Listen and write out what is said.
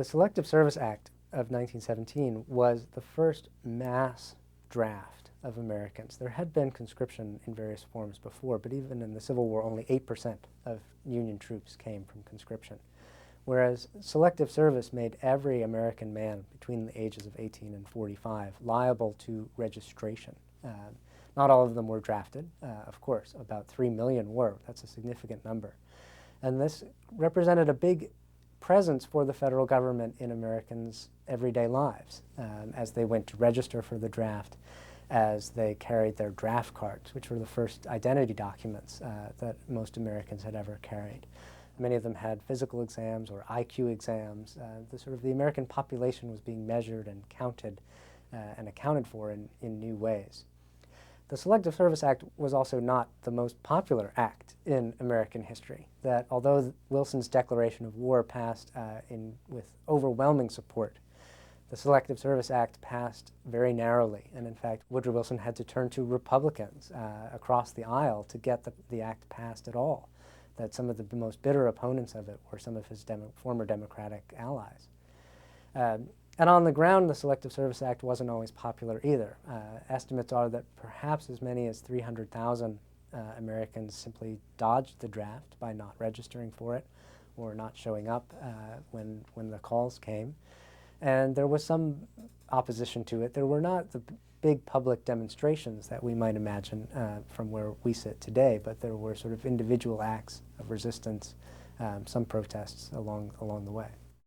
The Selective Service Act of 1917 was the first mass draft of Americans. There had been conscription in various forms before, but even in the Civil War, only 8% of Union troops came from conscription. Whereas selective service made every American man between the ages of 18 and 45 liable to registration. Not all of them were drafted, of course. About 3 million were. That's a significant number. And this represented a big presence for the federal government in Americans' everyday lives as they went to register for the draft, as they carried their draft cards, which were the first identity documents that most Americans had ever carried. Many of them had physical exams or IQ exams. The American population was being measured and counted and accounted for in new ways. The Selective Service Act was also not the most popular act in American history. That although Wilson's declaration of war passed with overwhelming support, the Selective Service Act passed very narrowly, and in fact Woodrow Wilson had to turn to Republicans across the aisle to get the act passed at all. That some of the most bitter opponents of it were some of his former Democratic allies. And on the ground, the Selective Service Act wasn't always popular either. Estimates are that perhaps as many as 300,000 Americans simply dodged the draft by not registering for it or not showing up when the calls came. And there was some opposition to it. There were not the big public demonstrations that we might imagine from where we sit today, but there were sort of individual acts of resistance, some protests along the way.